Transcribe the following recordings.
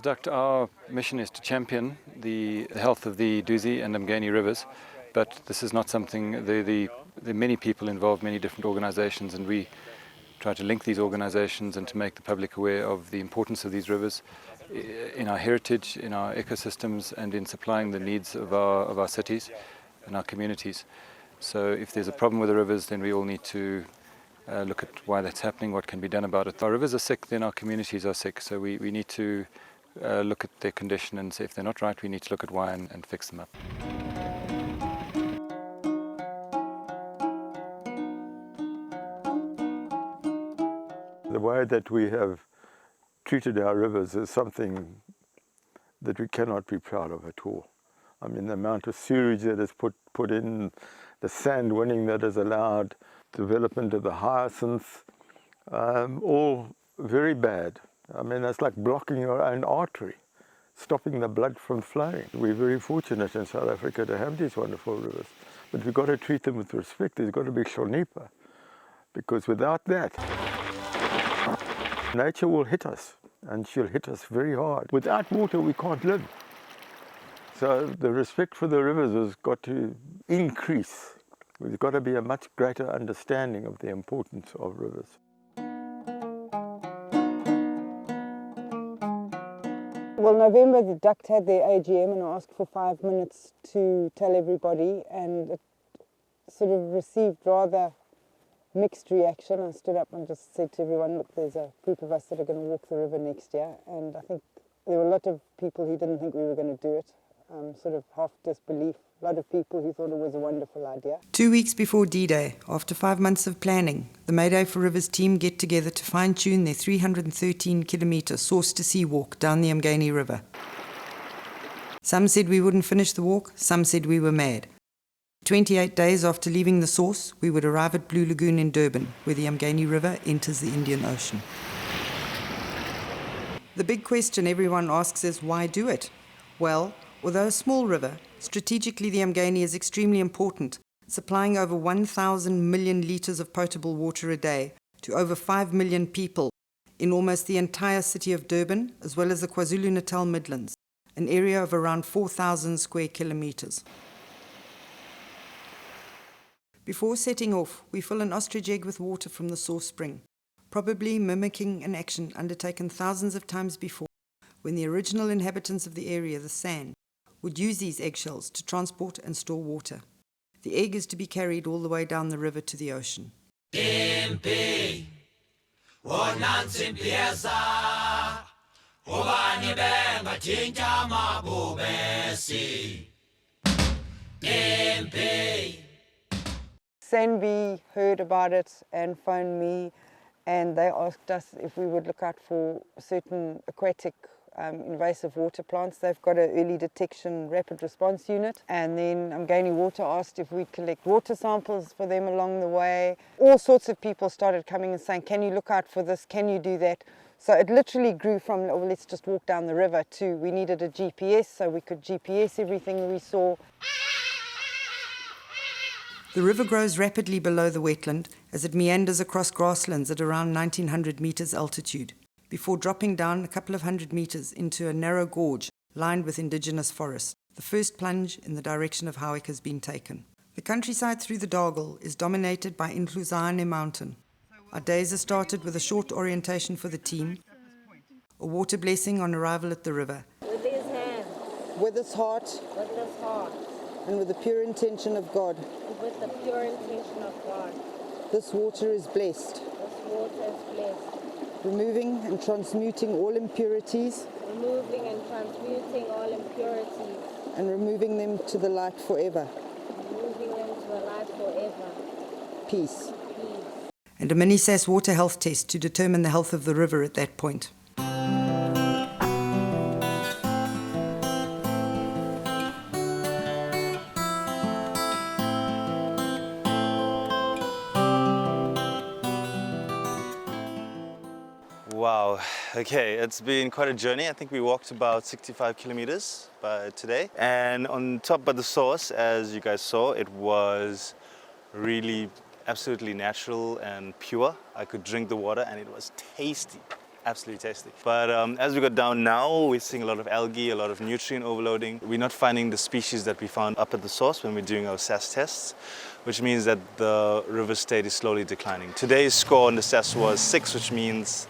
Duct, our mission is to champion the health of the Duzi and uMngeni rivers, but this is not something, there are many people involved, many different organizations, and we try to link these organizations and to make the public aware of the importance of these rivers in our heritage, in our ecosystems, and in supplying the needs of our cities and our communities. So if there's a problem with the rivers, then we all need to look at why that's happening, what can be done about it. If our rivers are sick, then our communities are sick, so we need to look at their condition, and if they're not right, we need to look at why and fix them up. The way that we have treated our rivers is something that we cannot be proud of at all. I mean, the amount of sewage that is put in, the sand winning that is allowed, development of the hyacinths, all very bad. I mean, it's like blocking your own artery, stopping the blood from flowing. We're very fortunate in South Africa to have these wonderful rivers, but we've got to treat them with respect. There's got to be hlonipha, because without that, nature will hit us, and she'll hit us very hard. Without water, we can't live. So the respect for the rivers has got to increase. There's got to be a much greater understanding of the importance of rivers. Well, November, the Duct had their AGM and asked for 5 minutes to tell everybody, and it sort of received rather mixed reaction. I stood up and just said to everyone, look, there's a group of us that are going to walk the river next year, and I think there were a lot of people who didn't think we were going to do it, sort of half disbelief, a lot of people who thought it was a wonderful idea. 2 weeks before D-Day, after 5 months of planning, the Mayday for Rivers team get together to fine-tune their 313-kilometre source-to-sea walk down the uMngeni River. Some said we wouldn't finish the walk, some said we were mad. 28 days after leaving the source, we would arrive at Blue Lagoon in Durban, where the uMngeni River enters the Indian Ocean. The big question everyone asks is, why do it? Well, although a small river, strategically the uMngeni is extremely important, supplying over 1,000 million litres of potable water a day to over 5 million people in almost the entire city of Durban, as well as the KwaZulu-Natal Midlands, an area of around 4,000 square kilometres. Before setting off, we fill an ostrich egg with water from the source spring, probably mimicking an action undertaken thousands of times before, when the original inhabitants of the area, the San, would use these eggshells to transport and store water. The egg is to be carried all the way down the river to the ocean. Sanvi heard about it and phoned me, and they asked us if we would look out for certain aquatic invasive water plants. They've got an early detection rapid response unit, and then uMngeni Water asked if we'd collect water samples for them along the way. All sorts of people started coming and saying, can you look out for this, can you do that? So it literally grew from, oh, let's just walk down the river, to we needed a GPS so we could GPS everything we saw. The river grows rapidly below the wetland as it meanders across grasslands at around 1,900 metres altitude, before dropping down a couple of hundred metres into a narrow gorge lined with indigenous forest, the first plunge in the direction of Howick has been taken. The countryside through the Dargle is dominated by Inhluzane Mountain. Our days are started with a short orientation for the team, a water blessing on arrival at the river. With his hand. With his heart. With his heart. And with the pure intention of God. With the pure intention of God. This water is blessed. This water is blessed. Removing and transmuting all impurities. Removing and transmuting all impurities. And removing them to the light forever. Removing them to the light forever. Peace. Peace. And a mini-SAS water health test to determine the health of the river at that point. Wow, okay, it's been quite a journey. I think we walked about 65 kilometers by today. And on top of the source, as you guys saw, it was really absolutely natural and pure. I could drink the water and it was tasty. absolutely tasty. But as we got down now, we're seeing a lot of algae, a lot of nutrient overloading. We're not finding the species that we found up at the source when we're doing our SAS tests, which means that the river state is slowly declining. Today's score on the SAS was 6, which means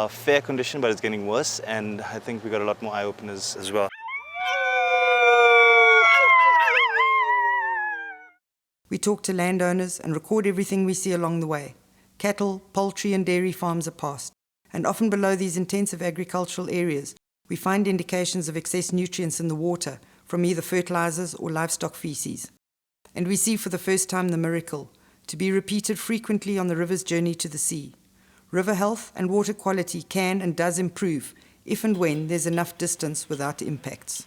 fair condition, but it's getting worse. And I think we got a lot more eye-openers as well. We talk to landowners and record everything we see along the way. Cattle, poultry and dairy farms are passed, and often below these intensive agricultural areas, we find indications of excess nutrients in the water from either fertilizers or livestock feces. And we see for the first time the miracle, to be repeated frequently on the river's journey to the sea. River health and water quality can and does improve if and when there's enough distance without impacts.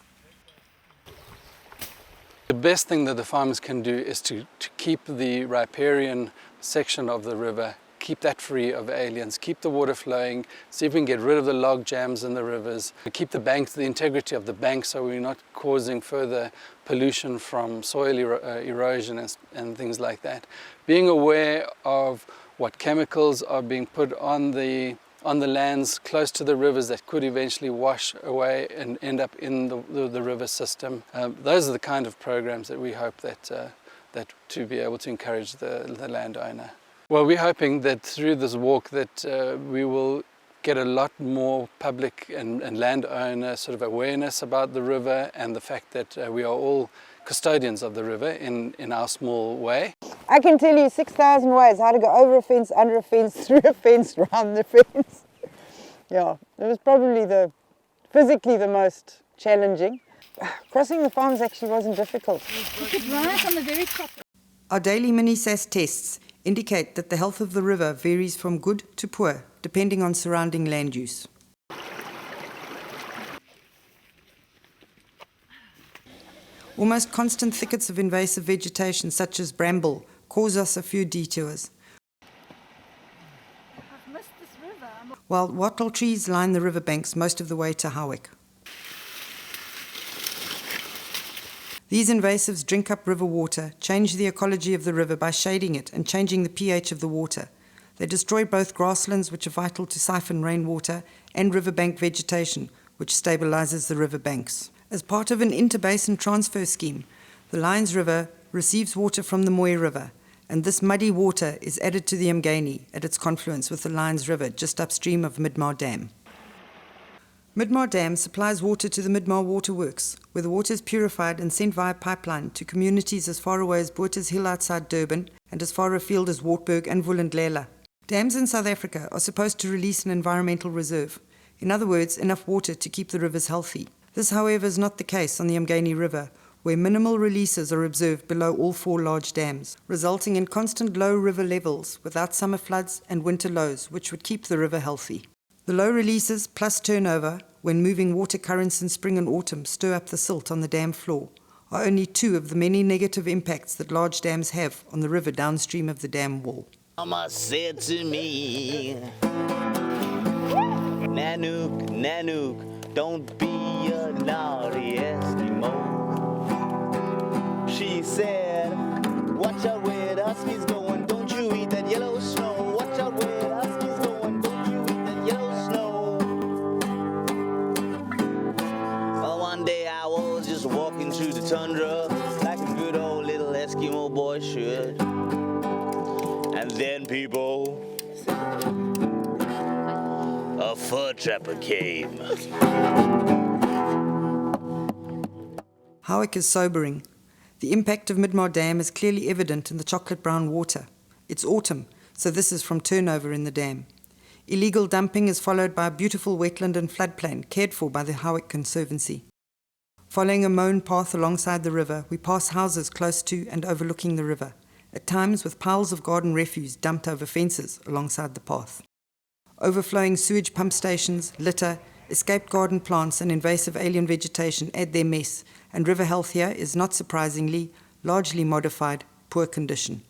The best thing that the farmers can do is to keep the riparian section of the river, keep that free of aliens, keep the water flowing, see if we can get rid of the log jams in the rivers, keep the banks, the integrity of the banks, so we're not causing further pollution from soil erosion and things like that. Being aware of what chemicals are being put on the lands close to the rivers that could eventually wash away and end up in the river system. Those are the kind of programs that we hope that to be able to encourage the landowner. Well, we're hoping that through this walk that we will get a lot more public and landowner sort of awareness about the river and the fact that we are all custodians of the river in our small way. I can tell you 6,000 ways how to go over a fence, under a fence, through a fence, round the fence. Yeah, it was probably physically the most challenging. Crossing the farms actually wasn't difficult. You could ride on the very top. Our daily mini-SAS tests indicate that the health of the river varies from good to poor, depending on surrounding land use. Almost constant thickets of invasive vegetation, such as bramble, cause us a few detours. I've missed this river. While wattle trees line the riverbanks most of the way to Howick. These invasives drink up river water, change the ecology of the river by shading it and changing the pH of the water. They destroy both grasslands, which are vital to siphon rainwater, and riverbank vegetation, which stabilizes the riverbanks. As part of an interbasin transfer scheme, the Lions River receives water from the Moy River, and this muddy water is added to the uMngeni at its confluence with the Lions River just upstream of Midmar Dam. Midmar Dam supplies water to the Midmar Waterworks, where the water is purified and sent via pipeline to communities as far away as Botha's Hill outside Durban and as far afield as Wartburg and Vulindlela. Dams in South Africa are supposed to release an environmental reserve, in other words, enough water to keep the rivers healthy. This, however, is not the case on the uMngeni River, where minimal releases are observed below all 4 large dams, resulting in constant low river levels without summer floods and winter lows, which would keep the river healthy. The low releases plus turnover, when moving water currents in spring and autumn stir up the silt on the dam floor, are only 2 of the many negative impacts that large dams have on the river downstream of the dam wall. Mama said to me, Nanook, Nanook, don't be a naughty Eskimo. She said, watch out where the huskies going, don't you eat that yellow snow. Watch out where the huskies going, don't you eat that yellow snow. Well, one day I was just walking through the tundra, like a good old little Eskimo boy should. And then people, a fur trapper came. Howick is sobering. The impact of Midmar Dam is clearly evident in the chocolate brown water. It's autumn, so this is from turnover in the dam. Illegal dumping is followed by a beautiful wetland and floodplain cared for by the Howick Conservancy. Following a mown path alongside the river, we pass houses close to and overlooking the river, at times with piles of garden refuse dumped over fences alongside the path. Overflowing sewage pump stations, litter, escaped garden plants and invasive alien vegetation add their mess, and river health here is, not surprisingly, largely modified, poor condition.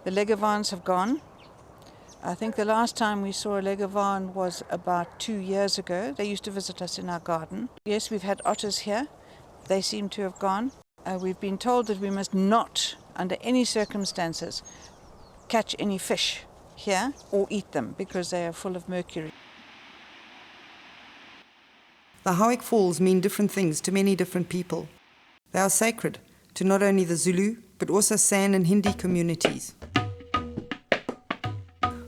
The Legavans have gone. I think the last time we saw a leguan was about 2 years ago. They used to visit us in our garden. Yes, we've had otters here. They seem to have gone. We've been told that we must not, under any circumstances, catch any fish here or eat them because they are full of mercury. The Howick Falls mean different things to many different people. They are sacred to not only the Zulu, but also San and Hindi communities.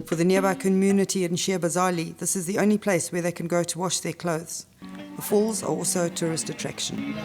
For the nearby community in Shebazali, this is the only place where they can go to wash their clothes. The falls are also a tourist attraction.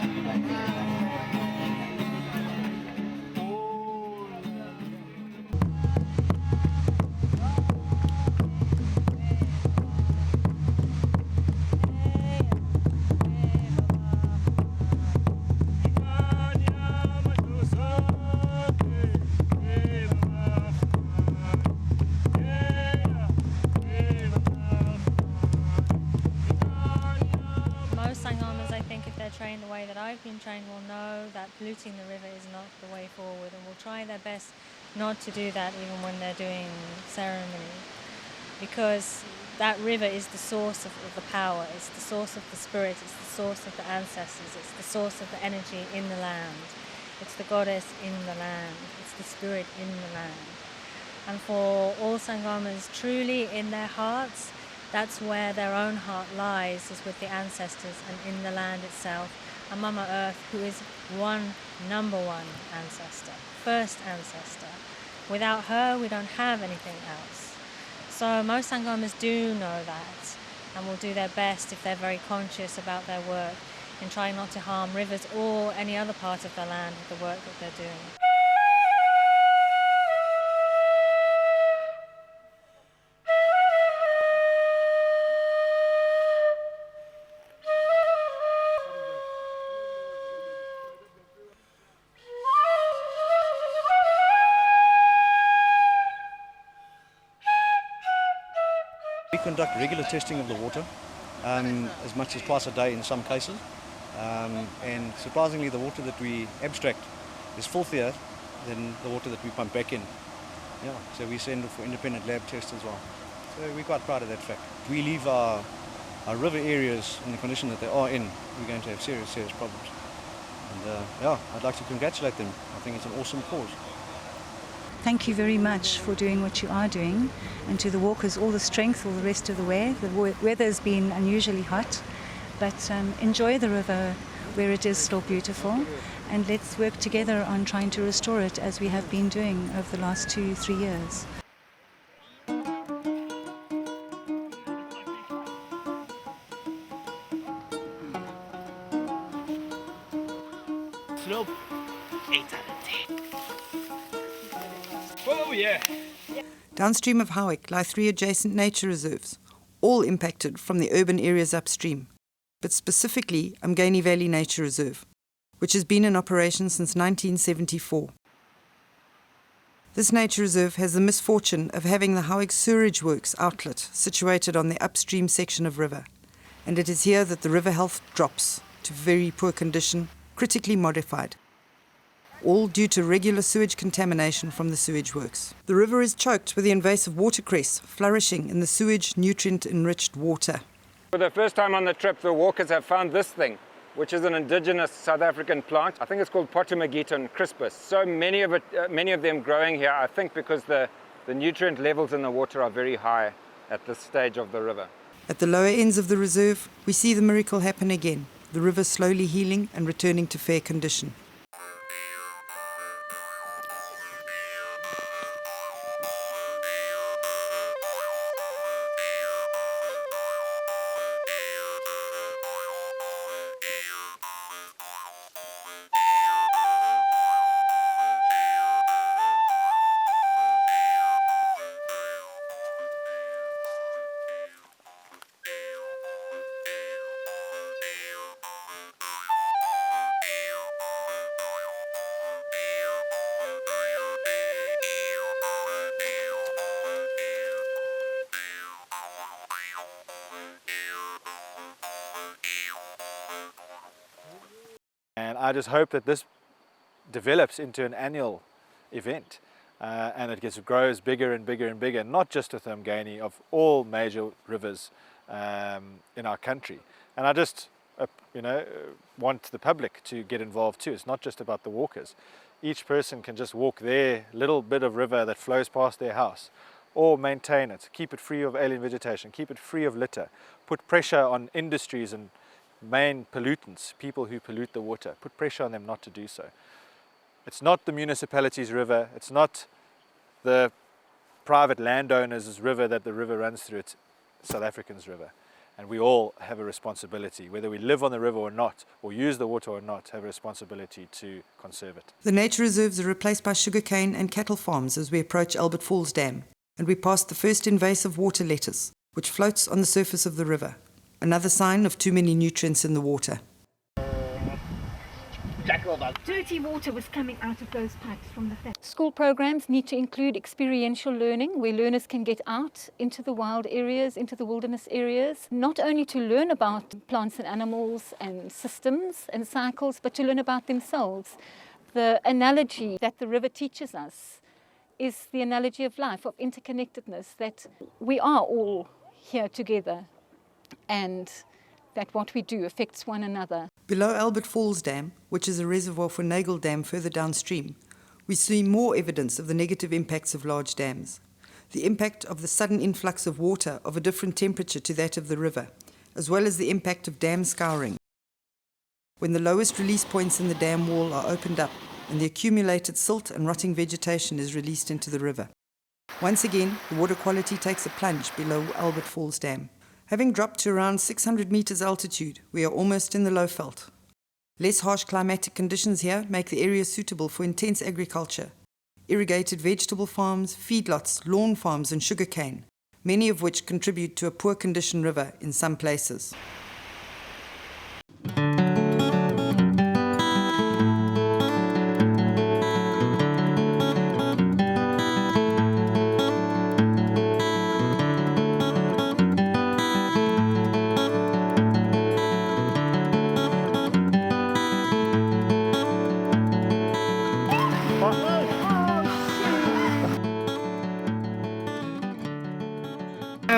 Trained the way that I've been trained will know that polluting the river is not the way forward, and will try their best not to do that even when they're doing ceremony, because that river is the source of the power, it's the source of the spirit, it's the source of the ancestors, it's the source of the energy in the land, it's the goddess in the land, it's the spirit in the land. And for all Sangamas, truly in their hearts, that's where their own heart lies, is with the ancestors and in the land itself. And Mama Earth, who is number one ancestor, first ancestor. Without her, we don't have anything else. So most Sangamas do know that, and will do their best, if they're very conscious about their work, in trying not to harm rivers or any other part of the land with the work that they're doing. We conduct regular testing of the water, as much as twice a day in some cases, and surprisingly the water that we abstract is filthier than the water that we pump back in. Yeah, so we send for independent lab tests as well. So we're quite proud of that fact. If we leave our river areas in the condition that they are in, we're going to have serious problems. And yeah, I'd like to congratulate them. I think it's an awesome cause. Thank you very much for doing what you are doing, and to the walkers all the strength all the rest of the way. The weather's been unusually hot, but enjoy the river where it is still beautiful, and let's work together on trying to restore it as we have been doing over the last 2-3 years. Slope 8 out of 10. Oh yeah! Downstream of Howick lie 3 adjacent nature reserves, all impacted from the urban areas upstream, but specifically uMngeni Valley Nature Reserve, which has been in operation since 1974. This nature reserve has the misfortune of having the Howick Sewerage Works outlet situated on the upstream section of river, and it is here that the river health drops to very poor condition, critically modified, all due to regular sewage contamination from the sewage works. The river is choked with the invasive watercress flourishing in the sewage nutrient-enriched water. For the first time on the trip, the walkers have found this thing, which is an indigenous South African plant. I think it's called Potamogeton crispus. So many of them growing here, I think because the nutrient levels in the water are very high at this stage of the river. At the lower ends of the reserve, we see the miracle happen again, the river slowly healing and returning to fair condition. And I just hope that this develops into an annual event and it grows bigger and bigger and bigger, not just with the uMngeni, of all major rivers in our country. And I just want the public to get involved too. It's not just about the walkers. Each person can just walk their little bit of river that flows past their house, or maintain it, keep it free of alien vegetation, keep it free of litter, put pressure on industries and main pollutants, people who pollute the water, put pressure on them not to do so. It's not the municipality's river, it's not the private landowners' river that the river runs through, it's South Africans' river. And we all have a responsibility, whether we live on the river or not, or use the water or not, have a responsibility to conserve it. The nature reserves are replaced by sugarcane and cattle farms as we approach Albert Falls Dam, and we pass the first invasive water lettuce, which floats on the surface of the river, another sign of too many nutrients in the water. Dirty water was coming out of those pipes from the factory. School programs need to include experiential learning, where learners can get out into the wild areas, into the wilderness areas, not only to learn about plants and animals and systems and cycles, but to learn about themselves. The analogy that the river teaches us is the analogy of life, of interconnectedness, that we are all here together and that what we do affects one another. Below Albert Falls Dam, which is a reservoir for Nagel Dam further downstream, we see more evidence of the negative impacts of large dams. The impact of the sudden influx of water of a different temperature to that of the river, as well as the impact of dam scouring. When the lowest release points in the dam wall are opened up and the accumulated silt and rotting vegetation is released into the river. Once again, the water quality takes a plunge below Albert Falls Dam. Having dropped to around 600 meters altitude, we are almost in the low veld. Less harsh climatic conditions here make the area suitable for intense agriculture. Irrigated vegetable farms, feedlots, lawn farms and sugarcane, many of which contribute to a poor condition river in some places.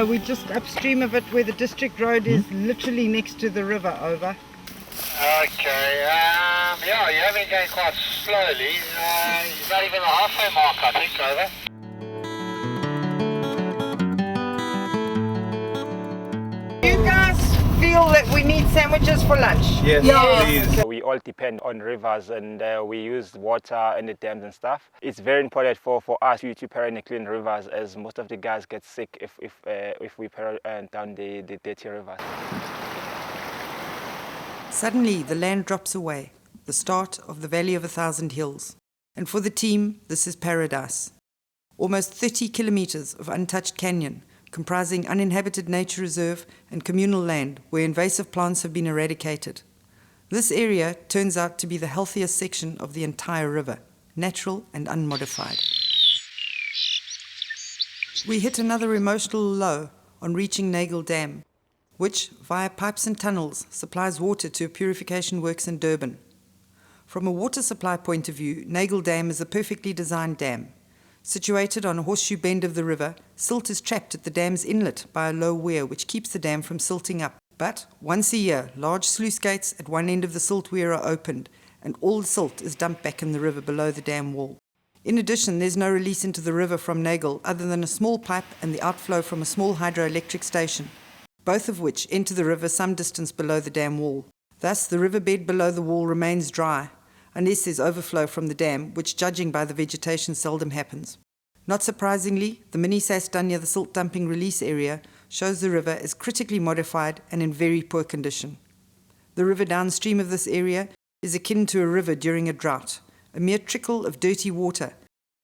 We're just upstream of it where the district road is literally next to the river, over. Okay, yeah, you're having going quite slowly. You're not even the halfway mark, I think, over. You guys feel that we need sandwiches for lunch? Yes, yes. please. We all depend on rivers and we use water in the dams and stuff. It's very important for us to parent clean rivers, as most of the guys get sick if we parent down the dirty rivers. Suddenly, the land drops away, the start of the Valley of 1,000 Hills. And for the team, this is paradise. Almost 30 kilometers of untouched canyon, comprising uninhabited nature reserve and communal land where invasive plants have been eradicated. This area turns out to be the healthiest section of the entire river, natural and unmodified. We hit another emotional low on reaching Nagel Dam, which, via pipes and tunnels, supplies water to purification works in Durban. From a water supply point of view, Nagel Dam is a perfectly designed dam. Situated on a horseshoe bend of the river, silt is trapped at the dam's inlet by a low weir which keeps the dam from silting up. But once a year, large sluice gates at one end of the silt weir are opened and all the silt is dumped back in the river below the dam wall. In addition, there's no release into the river from Nagel other than a small pipe and the outflow from a small hydroelectric station, both of which enter the river some distance below the dam wall. Thus, the riverbed below the wall remains dry, unless there's overflow from the dam, which, judging by the vegetation, seldom happens. Not surprisingly, the mini Sastanya near the silt dumping release area shows the river as critically modified and in very poor condition. The river downstream of this area is akin to a river during a drought, a mere trickle of dirty water,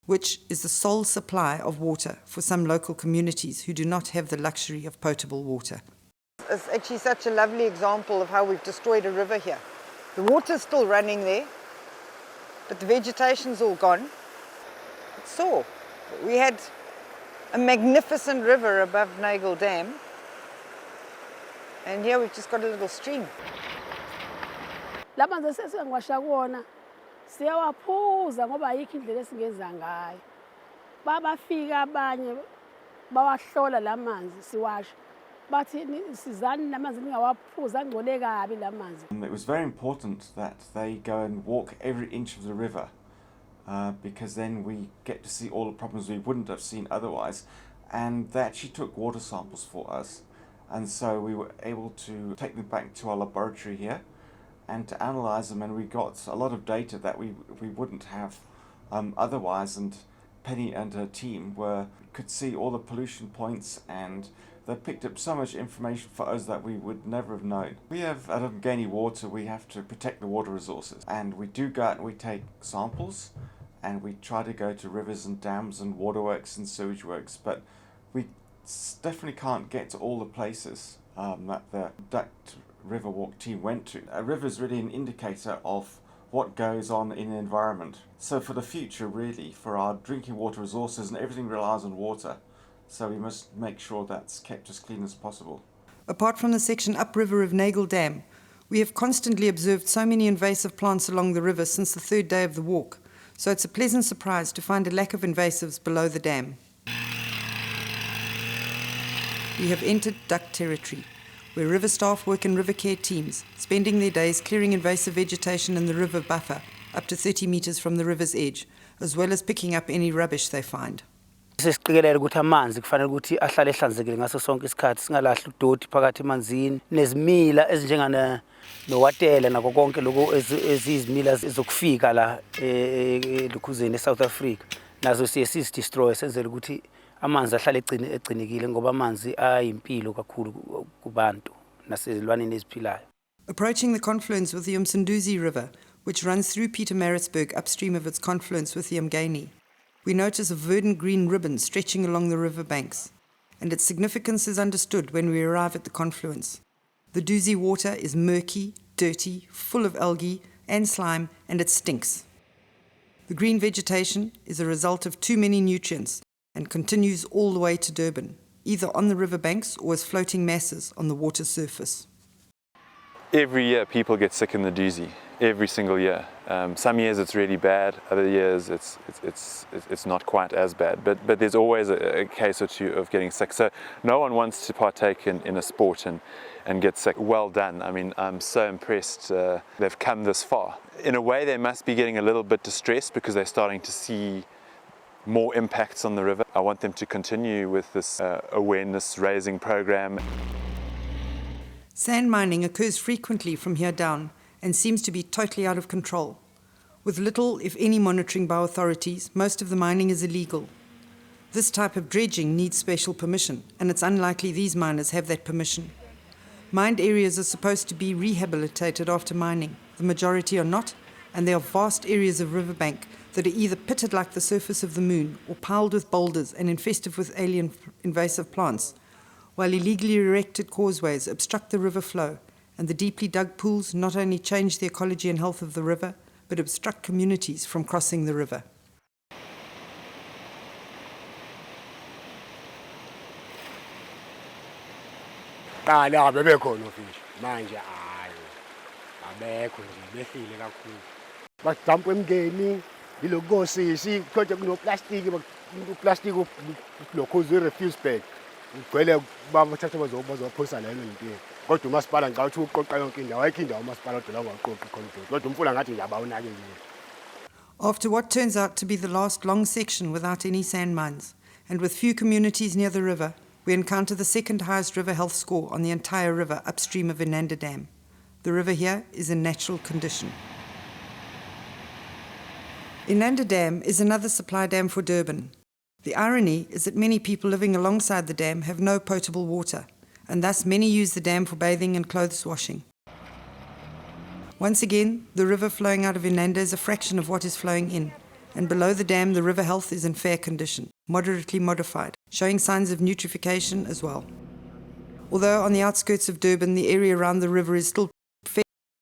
which is the sole supply of water for some local communities who do not have the luxury of potable water. It's actually such a lovely example of how we've destroyed a river here. The water's still running there, but the vegetation's all gone. It's sore. We had a magnificent river above Nagel Dam, and here we've just got a little stream. babafika abanye bawahlola lamanzi siwasho bathi sizani lamanzi ningawaphuza angcole kabi lamanzi. It was very important that they go and walk every inch of the river because then we get to see all the problems we wouldn't have seen otherwise, and they actually took water samples for us, and so we were able to take them back to our laboratory here and to analyze them, and we got a lot of data that we wouldn't have otherwise, and Penny and her team could see all the pollution points, and they picked up so much information for us that we would never have known. We have, at uMngeni Water, we have to protect the water resources, and we do go out and we take samples, and we try to go to rivers and dams and waterworks and sewage works, but we definitely can't get to all the places that the Duct River Walk team went to. A river is really an indicator of what goes on in the environment. So for the future, really, for our drinking water resources, and everything relies on water, so we must make sure that's kept as clean as possible. Apart from the section upriver of Nagle Dam, we have constantly observed so many invasive plants along the river since the third day of the walk, so it's a pleasant surprise to find a lack of invasives below the dam. We have entered duck territory, where river staff work in river care teams, spending their days clearing invasive vegetation in the river buffer up to 30 metres from the river's edge, as well as picking up any rubbish they find. Sesiqikelela ukuthi amanzi kufanele ukuthi ahlale ehlanzekile ngaso sonke isikhathi, singalahli udoti phakathi emanzini, nezimila ezinjengana nowatela nako konke lokho ezizimila ezokufika la eLukhuzeni eSouth Africa, nazo siyesizidestroy senzele ukuthi amanzi ahlale egcinekile ngoba amanzi ayimpilo kakhulu kubantu nasezilwaneni eziphilayo. Approaching the confluence with the uMsunduzi River, which runs through Pietermaritzburg upstream of its confluence with the uMngeni, we notice a verdant green ribbon stretching along the river banks, and its significance is understood when we arrive at the confluence. The Duzi water is murky, dirty, full of algae and slime, and it stinks. The green vegetation is a result of too many nutrients and continues all the way to Durban, either on the river banks or as floating masses on the water surface. Every year people get sick in the Duzi, every single year. Some years it's really bad, other years it's not quite as bad, but there's always a case or two of getting sick. So no one wants to partake in a sport and get sick. Well done. I mean, I'm so impressed they've come this far. In a way they must be getting a little bit distressed because they're starting to see more impacts on the river. I want them to continue with this awareness raising program. Sand mining occurs frequently from here down and seems to be totally out of control. With little, if any, monitoring by authorities, most of the mining is illegal. This type of dredging needs special permission, and it's unlikely these miners have that permission. Mined areas are supposed to be rehabilitated after mining. The majority are not, and there are vast areas of riverbank that are either pitted like the surface of the moon or piled with boulders and infested with alien invasive plants, while illegally erected causeways obstruct the river flow, and the deeply dug pools not only change the ecology and health of the river, but obstruct communities from crossing the river. Badampa uMngeni ilokosisi kodwa kunoplastiki lokhoze refuse bag ugcwele bathatha bazophosa lelo into kodwa umasipala ngicabanga ukuthi uqoqa yonke indawo ayikho indawo umasipala odela ngoqoqa ikhonto kodwa umfula ngathi nje abawunakekile. After what turns out to be the last long section without any sand mines, and with few communities near the river, we encounter the second highest river health score on the entire river upstream of Inanda Dam. The river here is in natural condition. Inanda Dam is another supply dam for Durban. The irony is that many people living alongside the dam have no potable water, and thus many use the dam for bathing and clothes washing. Once again, the river flowing out of Inanda is a fraction of what is flowing in, and below the dam the river health is in fair condition, moderately modified, showing signs of nutrification as well. Although on the outskirts of Durban the area around the river is still